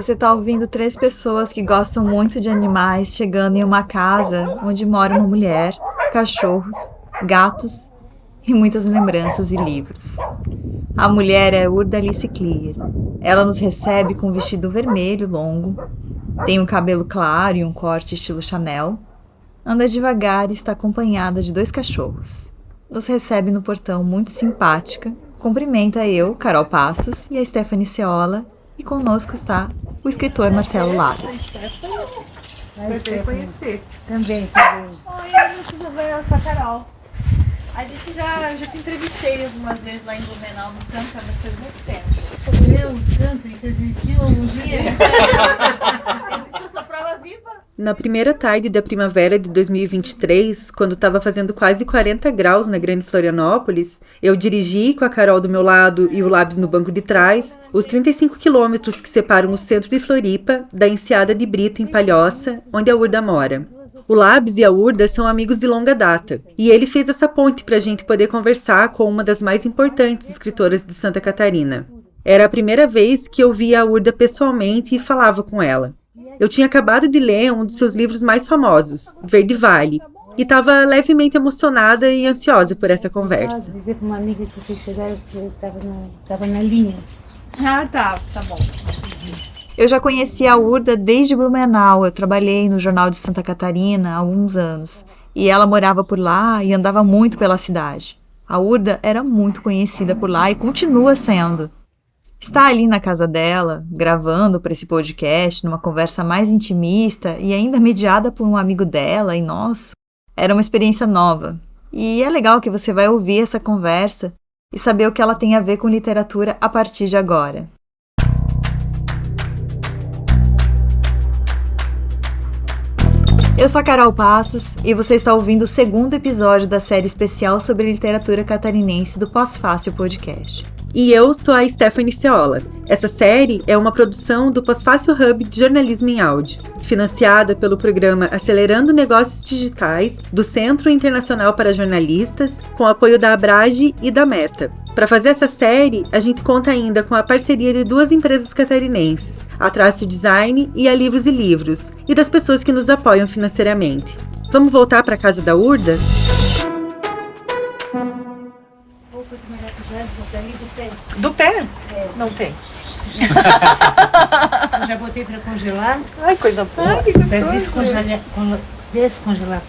Você tá ouvindo 3 pessoas que gostam muito de animais chegando em uma casa onde mora uma mulher, cachorros, gatos e muitas lembranças e livros. A mulher é Urda Alice Clear. Ela nos recebe com um vestido vermelho longo, tem um cabelo claro e um corte estilo Chanel, anda devagar e está acompanhada de 2 cachorros. Nos recebe no portão muito simpática, cumprimenta eu, Carol Passos, e a Stephanie Ceola, e conosco está o escritor Marcelo Lares. Prazer conhecer. Também. Oi, tudo bem? Eu sou a Carol. A gente já te entrevistei algumas vezes lá em Blumenau, no Sampa, mas faz muito tempo. Eu, Sampa, isso existiu algum dia? Existe essa prova viva? Na primeira tarde da primavera de 2023, quando estava fazendo quase 40 graus na Grande Florianópolis, eu dirigi com a Carol do meu lado e o Labs no banco de trás, os 35 quilômetros que separam o centro de Floripa da Enseada de Brito, em Palhoça, onde a Urda mora. O Labs e a Urda são amigos de longa data, e ele fez essa ponte para a gente poder conversar com uma das mais importantes escritoras de Santa Catarina. Era a primeira vez que eu via a Urda pessoalmente e falava com ela. Eu tinha acabado de ler um dos seus livros mais famosos, Verde Vale, e estava levemente emocionada e ansiosa por essa conversa. Dizer para uma amiga que vocês chegaram que eu estava na linha. Ah, tá bom. Eu já conheci a Urda desde Blumenau. Eu trabalhei no Jornal de Santa Catarina há alguns anos. E ela morava por lá e andava muito pela cidade. A Urda era muito conhecida por lá e continua sendo. Estar ali na casa dela, gravando para esse podcast, numa conversa mais intimista e ainda mediada por um amigo dela e nosso, era uma experiência nova. E é legal que você vai ouvir essa conversa e saber o que ela tem a ver com literatura a partir de agora. Eu sou a Carol Passos e você está ouvindo o 2º episódio da série especial sobre literatura catarinense do Pós-Fácil Podcast. E eu sou a Stephanie Ceola. Essa série é uma produção do Pós-Fácil Hub de Jornalismo em Áudio, financiada pelo programa Acelerando Negócios Digitais do Centro Internacional para Jornalistas, com apoio da Abrage e da Meta. Para fazer essa série, a gente conta ainda com a parceria de 2 empresas catarinenses, a Traço Design e a Livros e Livros, e das pessoas que nos apoiam financeiramente. Vamos voltar para a casa da Urda? Do pé? É. Não tem. Eu já botei para congelar, Ai, coisa boa. Ai, que para gostoso. descongelar.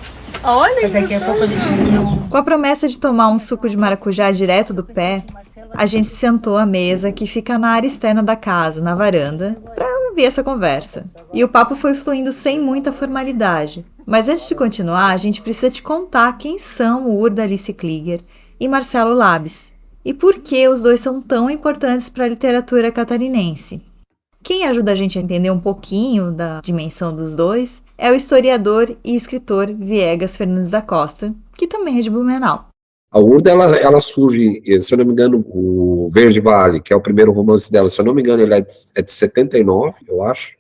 Olha, Para daqui a pouco eu deixo. Com a promessa de tomar um suco de maracujá direto do pé, a gente sentou à mesa que fica na área externa da casa, na varanda, para ouvir essa conversa. E o papo foi fluindo sem muita formalidade. Mas antes de continuar, a gente precisa te contar quem são o Urda Alice Clear e Marcelo Labs, e por que os dois são tão importantes para a literatura catarinense. Quem ajuda a gente a entender um pouquinho da dimensão dos dois é o historiador e escritor Viegas Fernandes da Costa, que também é de Blumenau. A Urda, ela surge, se eu não me engano, o Verde Vale, que é o primeiro romance dela, se eu não me engano, ele é de 79, eu acho,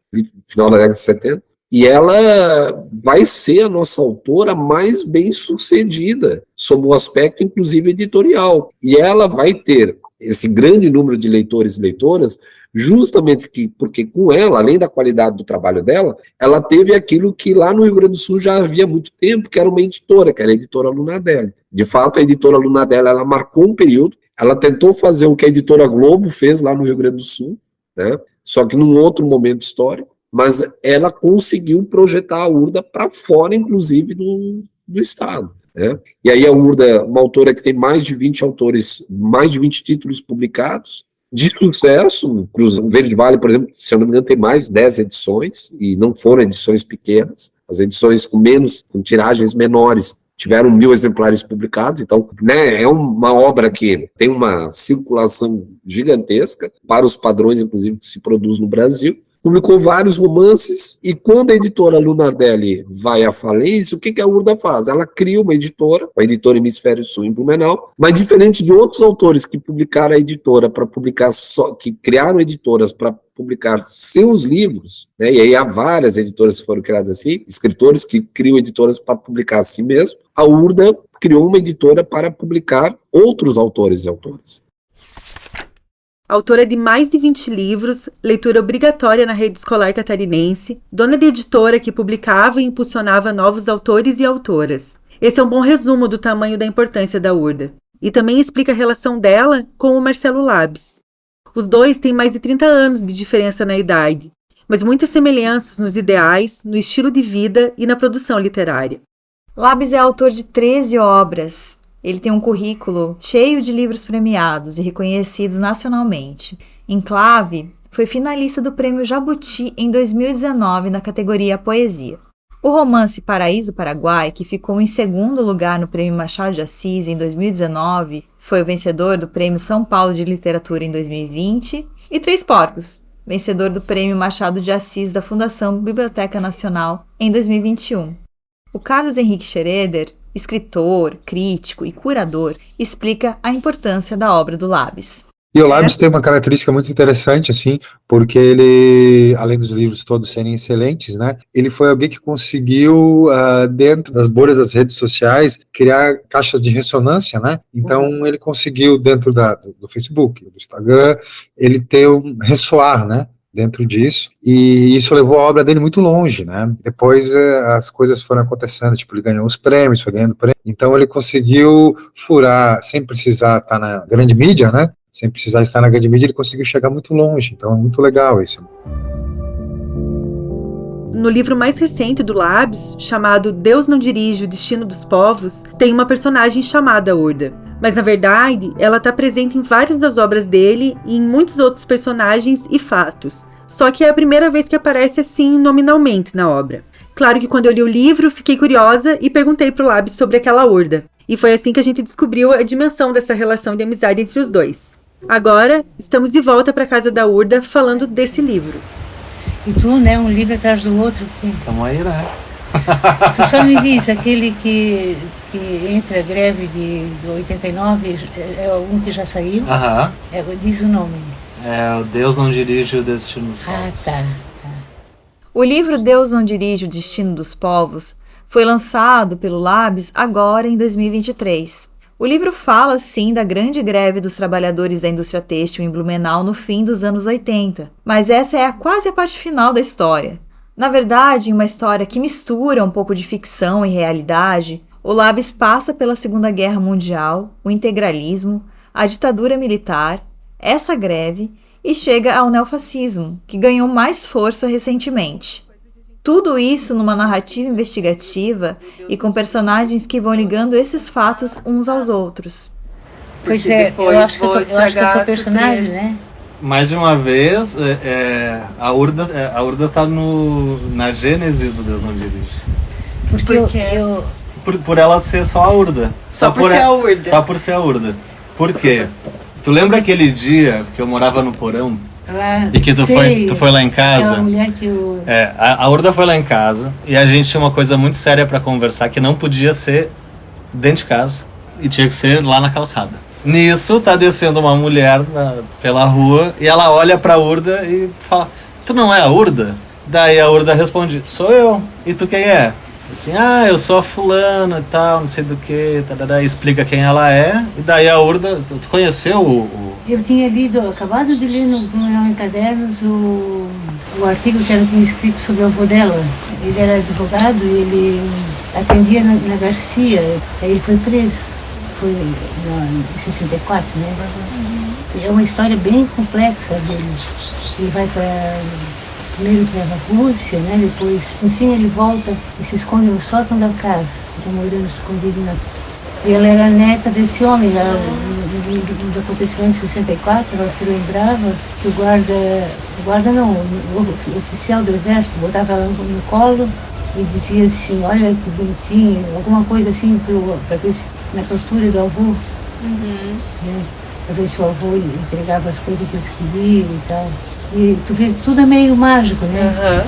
final da década de 70, e ela vai ser a nossa autora mais bem sucedida, sob o aspecto, inclusive, editorial. E ela vai ter esse grande número de leitores e leitoras, justamente porque com ela, além da qualidade do trabalho dela, ela teve aquilo que lá no Rio Grande do Sul já havia muito tempo, que era uma editora, que era a editora Lunadelli. De fato, a editora Lunadelli, ela marcou um período, ela tentou fazer o que a editora Globo fez lá no Rio Grande do Sul, né? Só que num outro momento histórico, mas ela conseguiu projetar a Urda para fora, inclusive, do estado. Né? E aí a Urda, uma autora que tem mais de 20 autores, mais de 20 títulos publicados, de sucesso. O Verde Vale, por exemplo, se eu não me engano, tem mais de 10 edições, e não foram edições pequenas, as edições com tiragens menores, tiveram 1000 exemplares publicados, então, né, é uma obra que tem uma circulação gigantesca, para os padrões, inclusive, que se produz no Brasil. Publicou vários romances, e quando a editora Lunardelli vai à falência, o que a Urda faz? Ela cria uma editora, a editora Hemisfério Sul em Blumenau, mas diferente de outros autores que publicaram a editora para publicar que criaram editoras para publicar seus livros, né, e aí há várias editoras que foram criadas assim, escritores que criam editoras para publicar a si mesmo, a Urda criou uma editora para publicar outros autores e autoras. autora de mais de 20 livros, leitura obrigatória na rede escolar catarinense, dona de editora que publicava e impulsionava novos autores e autoras. Esse é um bom resumo do tamanho da importância da Urda. E também explica a relação dela com o Marcelo Labs. Os dois têm mais de 30 anos de diferença na idade, mas muitas semelhanças nos ideais, no estilo de vida e na produção literária. Labs é autor de 13 obras. Ele tem um currículo cheio de livros premiados e reconhecidos nacionalmente. Enclave foi finalista do Prêmio Jabuti em 2019 na categoria Poesia. O romance Paraíso Paraguai, que ficou em segundo lugar no Prêmio Machado de Assis em 2019, foi o vencedor do Prêmio São Paulo de Literatura em 2020, e Três Porcos, vencedor do Prêmio Machado de Assis da Fundação Biblioteca Nacional em 2021. O Carlos Henrique Schroeder, escritor, crítico e curador, explica a importância da obra do Labs. E o Labs tem uma característica muito interessante, assim, porque ele, além dos livros todos serem excelentes, né, ele foi alguém que conseguiu, dentro das bolhas das redes sociais, criar caixas de ressonância, né, então ele conseguiu, dentro do Facebook, do Instagram, ele ter ressoar, né, dentro disso, e isso levou a obra dele muito longe, né, depois as coisas foram acontecendo, tipo, ele ganhou os prêmios, foi ganhando prêmios, então ele conseguiu furar, sem precisar estar na grande mídia, né, sem precisar estar na grande mídia, ele conseguiu chegar muito longe, então é muito legal isso. No livro mais recente do Labs, chamado Deus não dirige o destino dos povos, tem uma personagem chamada Urda. Mas, na verdade, ela está presente em várias das obras dele e em muitos outros personagens e fatos. Só que é a primeira vez que aparece assim nominalmente na obra. Claro que quando eu li o livro, fiquei curiosa e perguntei pro Labs sobre aquela Urda. E foi assim que a gente descobriu a dimensão dessa relação de amizade entre os dois. Agora, estamos de volta para a casa da Urda falando desse livro. E tu, né, um livro atrás do outro. Tamo aí, né? Tu só me diz, aquele que entra a greve de 89, é um que já saiu? Aham. Diz o nome. É, o Deus não dirige o destino dos povos. Ah, tá. O livro Deus não dirige o destino dos povos foi lançado pelo Labs agora em 2023. O livro fala, sim, da grande greve dos trabalhadores da indústria têxtil em Blumenau no fim dos anos 80, mas essa é quase a parte final da história. Na verdade, em uma história que mistura um pouco de ficção e realidade, o Labs passa pela Segunda Guerra Mundial, o integralismo, a ditadura militar, essa greve e chega ao neofascismo, que ganhou mais força recentemente. Tudo isso numa narrativa investigativa e com personagens que vão ligando esses fatos uns aos outros. Pois é, eu acho que eu sou personagem, né? Mais de uma vez, a Urda tá na gênese do Deus não dirige. Por ela ser só a Urda. Só por ser a Urda. Só por ser a Urda. Por quê? Tu lembra aquele dia que eu morava no porão? E que tu foi lá em casa? É a mulher que eu... a Urda foi lá em casa e a gente tinha uma coisa muito séria pra conversar que não podia ser dentro de casa e tinha que ser lá na calçada. Nisso tá descendo uma mulher pela rua e ela olha pra Urda e fala: tu não é a Urda? Daí a Urda responde: sou eu. E tu quem é? Assim, eu sou a fulana e tal, não sei do que, explica quem ela é. E daí a Urda, tu conheceu o... Eu tinha acabado de ler no Em Cadernos o artigo que ela tinha escrito sobre o avô dela. Ele era advogado e ele atendia na Garcia, aí ele foi preso. Foi em 64, né? É uma história bem complexa dele. Ele vai primeiro para a Rússia, né? Depois, enfim, ele volta e se esconde no sótão da casa. Está morando escondido E ela era neta desse homem. Do acontecimento em 64, ela se lembrava que o oficial do exército botava ela no colo e dizia assim: olha que bonitinho, alguma coisa assim para ver se na tortura do avô, né? Para ver se o avô entregava as coisas que eles queriam e tal. E tu vê, tudo é meio mágico, né?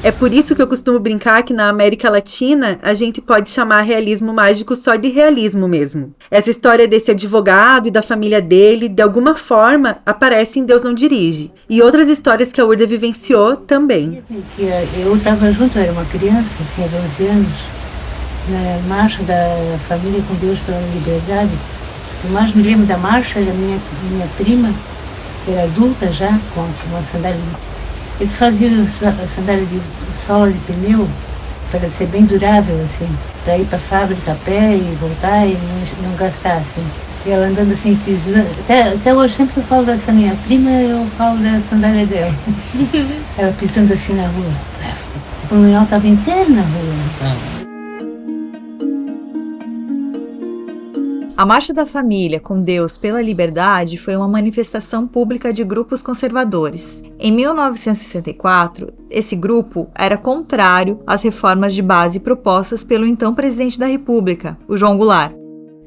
É por isso que eu costumo brincar que na América Latina a gente pode chamar realismo mágico só de realismo mesmo. Essa história desse advogado e da família dele, de alguma forma, aparece em Deus não dirige. E outras histórias que a Urda vivenciou também. Eu estava junto, eu era uma criança, tinha 12 anos, na marcha da Família com Deus pela Liberdade. Eu mais me lembro da marcha, era minha prima, que era adulta já, com uma sandália. Eles faziam a sandália de sola de pneu para ser bem durável, assim, para ir para a fábrica a pé e voltar e não gastar, assim. E ela andando assim, pisando. Até hoje, sempre que eu falo dessa minha prima, eu falo da sandália dela. Ela pisando assim na rua. O Blumenau estava inteiro na rua. A Marcha da Família com Deus pela Liberdade foi uma manifestação pública de grupos conservadores. Em 1964, esse grupo era contrário às reformas de base propostas pelo então presidente da República, o João Goulart.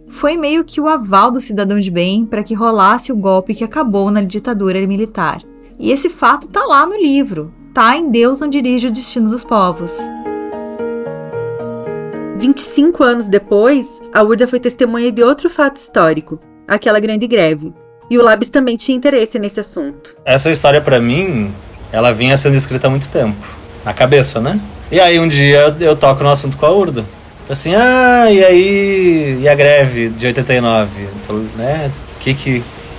Foi meio que o aval do cidadão de bem para que rolasse o golpe que acabou na ditadura militar. E esse fato tá lá no livro, tá em Deus não dirige o destino dos povos. 25 anos depois, a Urda foi testemunha de outro fato histórico, aquela grande greve. E o Labs também tinha interesse nesse assunto. Essa história, pra mim, ela vinha sendo escrita há muito tempo. Na cabeça, né? E aí um dia eu toco no assunto com a Urda. Assim, e aí, e a greve de 89, então, né?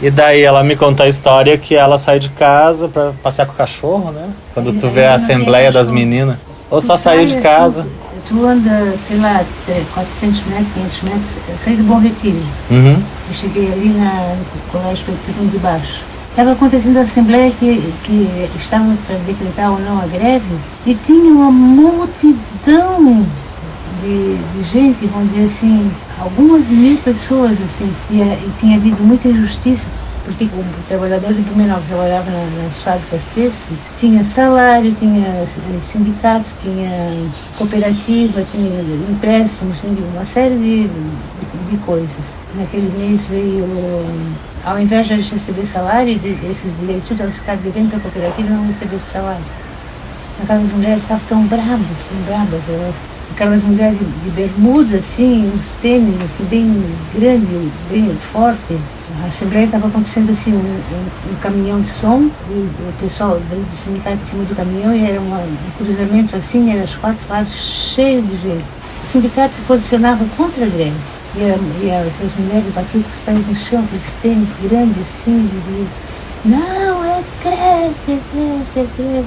E daí ela me conta a história que ela sai de casa pra passear com o cachorro, né? Quando tu vê a assembleia das meninas. Ou só saiu de casa. Tu anda, sei lá, 400 metros, 500 metros, eu saí do Bom Retiro. Uhum. Eu cheguei ali no Colégio Pedro II de Baixo. Estava acontecendo a assembleia que estavam para decretar ou não a greve, e tinha uma multidão de gente, vamos dizer assim, algumas mil pessoas, assim, e tinha havido muita injustiça, porque o trabalhador de Blumenau que trabalhava nas fábricas têxteis tinha salário, tinha sindicato, tinha cooperativa, tinha empréstimos, tinha uma série de coisas. Naquele mês veio, ao invés de receber salário, esses direitos, eles ficaram devendo para a cooperativa e não receberam salário. Aquelas mulheres estavam tão bravas, aquelas mulheres de bermuda, assim, uns tênis, assim, bem grandes, bem fortes. A assembleia estava acontecendo assim, um caminhão de som, e o pessoal do sindicato em cima do caminhão, e era um cruzamento assim, eram as 4 lados cheios de gente. O sindicato se posicionava contra a greve, e as mulheres batiam com os pés no chão, com esses tênis grandes assim, não, é greve, é greve.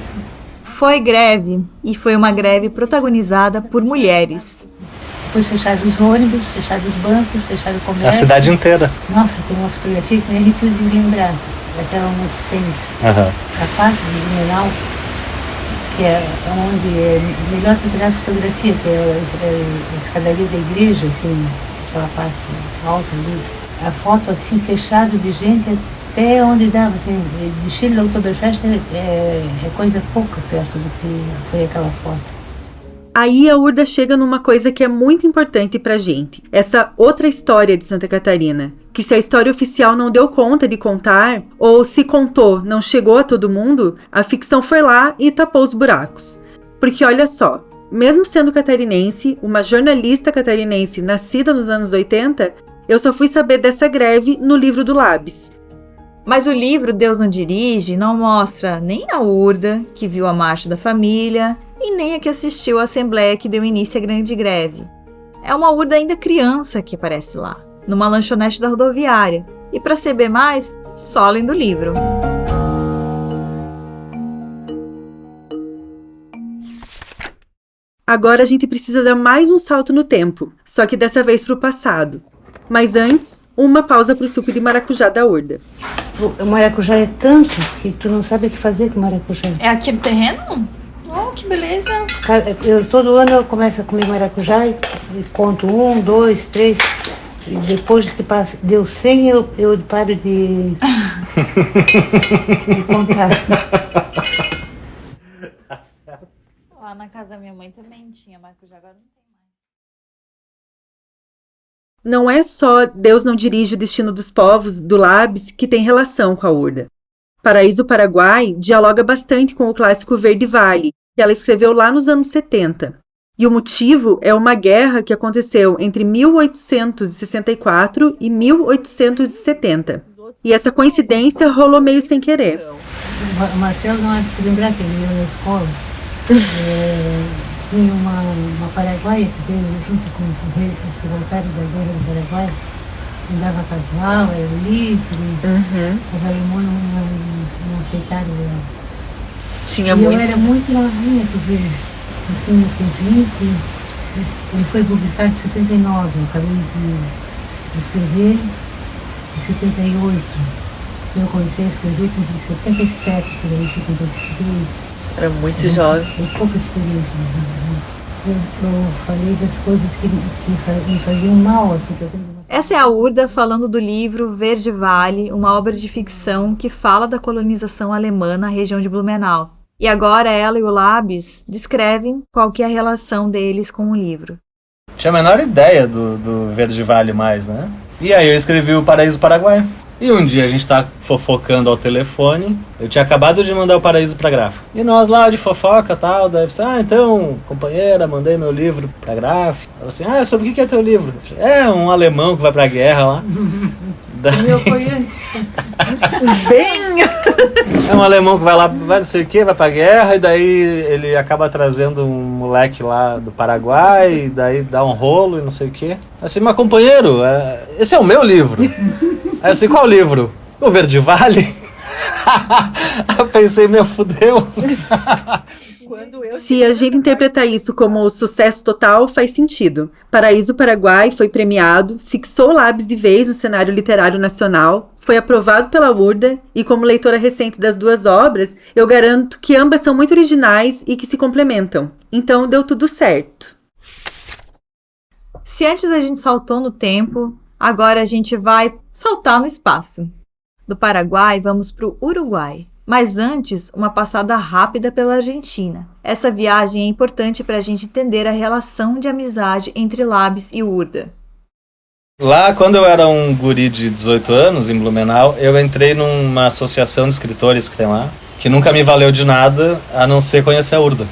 Foi greve, e foi uma greve protagonizada por mulheres. Depois fecharam os ônibus, fecharam os bancos, fecharam o comércio. A cidade inteira. Nossa, tem uma fotografia que me arrepio de lembrar, daquela onde tênis. A parte de Blumenau, que é onde é melhor tirar fotografia, que é a escadaria da igreja, assim, aquela parte alta ali. A foto assim, fechada de gente até onde dava, assim, desfile da Oktoberfest é coisa pouca perto do que foi aquela foto. Aí a Urda chega numa coisa que é muito importante pra gente, essa outra história de Santa Catarina, que se a história oficial não deu conta de contar, ou se contou, não chegou a todo mundo, a ficção foi lá e tapou os buracos. Porque olha só, mesmo sendo catarinense, uma jornalista catarinense nascida nos anos 80, eu só fui saber dessa greve no livro do Labs. Mas o livro Deus não dirige não mostra nem a Urda, que viu a Marcha da Família, e nem a que assistiu à assembleia que deu início à grande greve. É uma Urda ainda criança que aparece lá, numa lanchonete da rodoviária. E para saber mais, só lendo o livro. Agora a gente precisa dar mais um salto no tempo, só que dessa vez para o passado. Mas antes, uma pausa para o suco de maracujá da Urda. O maracujá é tanto que tu não sabe o que fazer com o maracujá. É aqui no terreno? Oh, que beleza! Todo ano eu começo a comer maracujá e conto 1, 2, 3. E depois que deu 100, eu paro de contar. Lá na casa da minha mãe também tinha maracujá, agora não tem mais. Não é só Deus não dirige o destino dos povos do Labs que tem relação com a Urda. Paraíso Paraguai dialoga bastante com o clássico Verde Vale, que ela escreveu lá nos anos 70. E o motivo é uma guerra que aconteceu entre 1864 e 1870. E essa coincidência rolou meio sem querer. O Marcelo não há de se lembrar que ele ia na escola. Tinha uma paraguaia que veio junto com os revoltados da guerra do Paraguai. andava a cavalo, era livre. Os alemães não aceitaram ela. Tinha E muito. eu era muito novinha, tu vê. Eu tinha 20. Ele foi publicado em 79. Eu acabei de escrever em 78. Eu comecei a escrever em 77, por aí, 72. Era muito jovem. Tem pouca experiência. Eu falei das coisas que me faziam mal, assim, que eu tenho. Essa é a Urda falando do livro Verde Vale, uma obra de ficção que fala da colonização alemã na região de Blumenau. E agora ela e o Labs descrevem qual que é a relação deles com o livro. Tinha a menor ideia do Verde Vale mais, né? E aí eu escrevi o Paraíso Paraguai. E um dia a gente tá fofocando ao telefone, eu tinha acabado de mandar o Paraíso pra gráfica. E nós lá de fofoca e tal, daí você, então, companheira, mandei meu livro pra gráfica. Ela assim, sobre o que é teu livro? Eu falei, é um alemão que vai pra guerra lá. Daí... Meu foi antes. Bem! É um alemão que vai lá, vai não sei o que, vai pra guerra, e daí ele acaba trazendo um moleque lá do Paraguai, e daí dá um rolo e não sei o que. Assim, mas companheiro, esse é o meu livro. Aí eu sei, qual livro? O Verde Vale? Eu pensei, meu, fudeu. Se a gente interpretar isso como sucesso total, faz sentido. Paraíso Paraguai foi premiado, fixou o Labs de vez no cenário literário nacional, foi aprovado pela Urda e, como leitora recente das duas obras, eu garanto que ambas são muito originais e que se complementam. Então deu tudo certo. Se antes a gente saltou no tempo, agora a gente vai saltar no espaço. Do Paraguai, vamos para o Uruguai. Mas antes, uma passada rápida pela Argentina. Essa viagem é importante para a gente entender a relação de amizade entre Labs e Urda. Lá, quando eu era um guri de 18 anos, em Blumenau, eu entrei numa associação de escritores que tem lá, que nunca me valeu de nada, a não ser conhecer a Urda.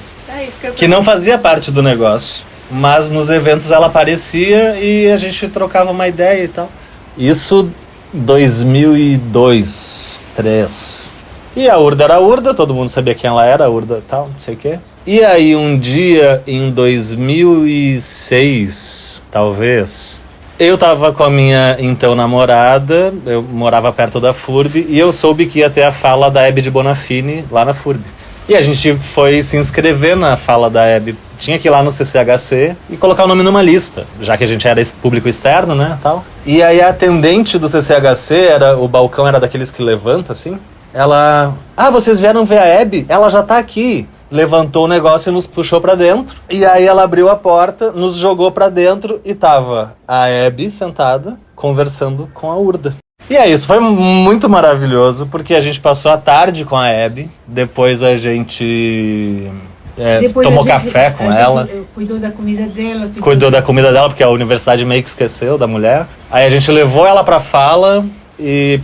Que não fazia parte do negócio, mas nos eventos ela aparecia e a gente trocava uma ideia e tal. Isso 2002, 2003. E a Urda era a Urda, todo mundo sabia quem ela era, a Urda e tal, não sei o quê. E aí um dia, em 2006, talvez, eu tava com a minha então namorada, eu morava perto da FURB, e eu soube que ia ter a fala da Hebe de Bonafini lá na FURB. E a gente foi se inscrever na fala da Hebe, tinha que ir lá no CCHC e colocar o nome numa lista, já que a gente era público externo, né, tal. E aí a atendente do CCHC, o balcão era daqueles que levanta, assim, ela... vocês vieram ver a Hebe? Ela já tá aqui. Levantou o negócio e nos puxou pra dentro. E aí ela abriu a porta, nos jogou pra dentro e tava a Hebe sentada, conversando com a Urda. E é isso, foi muito maravilhoso, porque a gente passou a tarde com a Hebe, depois a gente tomou café com ela. Cuidou da comida dela. Cuidou da comida dela, porque a universidade meio que esqueceu da mulher. Aí a gente levou ela pra fala e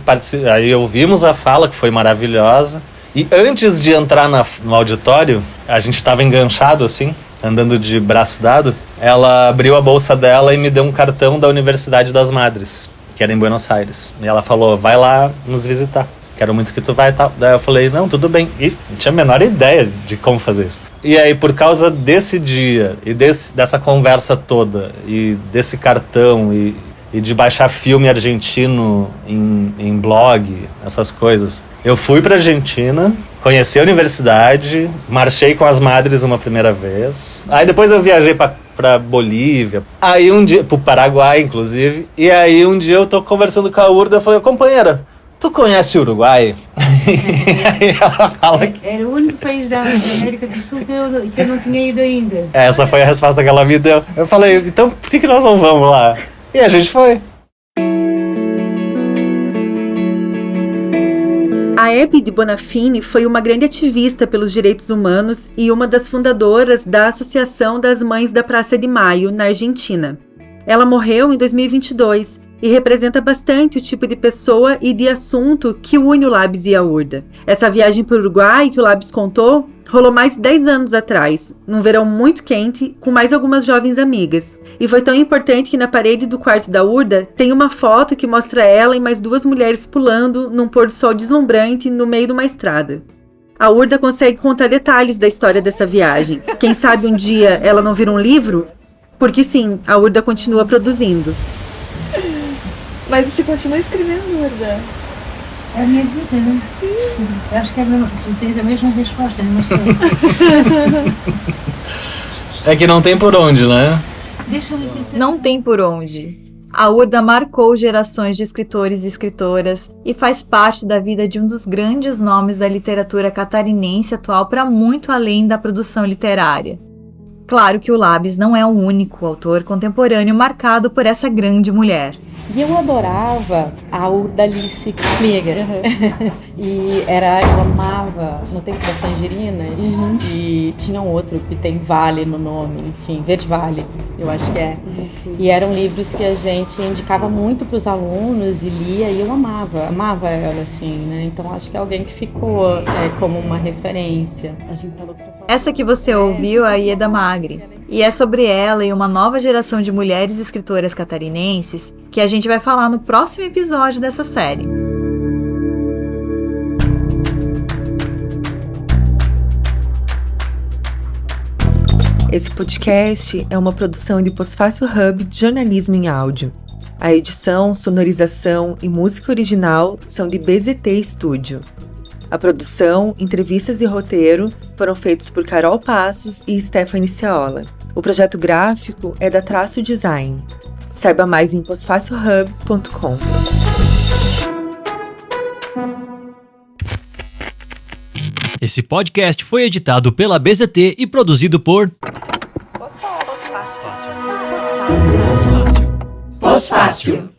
aí ouvimos a fala, que foi maravilhosa. E antes de entrar no auditório, a gente estava enganchado assim, andando de braço dado. Ela abriu a bolsa dela e me deu um cartão da Universidade das Madres, que era em Buenos Aires. E ela falou, vai lá nos visitar, quero muito que tu vai e tal. Daí eu falei, não, tudo bem. E não tinha a menor ideia de como fazer isso. E aí, por causa desse dia, e dessa conversa toda, e desse cartão, e de baixar filme argentino em blog, essas coisas, eu fui pra Argentina, conheci a universidade, marchei com as madres uma primeira vez. Aí depois eu viajei pra Bolívia, aí um dia, pro Paraguai, inclusive, e aí um dia eu tô conversando com a Urda, eu falei, companheira, tu conhece o Uruguai? E aí ela fala que... Era o único país da América do Sul que eu não tinha ido ainda. Essa foi a resposta que ela me deu. Eu falei, então por que nós não vamos lá? E a gente foi. A Hebe de Bonafini foi uma grande ativista pelos direitos humanos e uma das fundadoras da Associação das Mães da Praça de Maio, na Argentina. Ela morreu em 2022 e representa bastante o tipo de pessoa e de assunto que une o Labs e a Urda. Essa viagem para o Uruguai que o Labs contou rolou mais de 10 anos atrás, num verão muito quente, com mais algumas jovens amigas. E foi tão importante que na parede do quarto da Urda tem uma foto que mostra ela e mais duas mulheres pulando num pôr do sol deslumbrante no meio de uma estrada. A Urda consegue contar detalhes da história dessa viagem. Quem sabe um dia ela não vira um livro? Porque sim, a Urda continua produzindo. Mas você continua escrevendo, Urda? É a minha vida, né? Eu acho que tu tens a mesma resposta, né? Mas É que não tem por onde, né? deixa-me ter... Não tem por onde. A Urda marcou gerações de escritores e escritoras e faz parte da vida de um dos grandes nomes da literatura catarinense atual para muito além da produção literária. Claro que o Labs não é o único autor contemporâneo marcado por essa grande mulher. E eu adorava a Urdalice Krieger. E eu amava No Tempo das Tangerinas. E tinha um outro que tem Vale no nome, enfim, Verde Vale, eu acho que é. E eram livros que a gente indicava muito para os alunos e lia, e eu amava ela, assim, né? Então acho que é alguém que ficou como uma referência. A gente falou pra falar. Essa que você ouviu é a Ieda Magri. E é sobre ela e uma nova geração de mulheres escritoras catarinenses que a gente vai falar no próximo episódio dessa série. Esse podcast é uma produção do Hiposfácio Hub de jornalismo em áudio. A edição, sonorização e música original são de BZT Studio. A produção, entrevistas e roteiro foram feitos por Carol Passos e Stephanie Ceola. O projeto gráfico é da Traço Design. Saiba mais em hiposfaciohub.com. Esse podcast foi editado pela BZT e produzido por Pós-Fácil.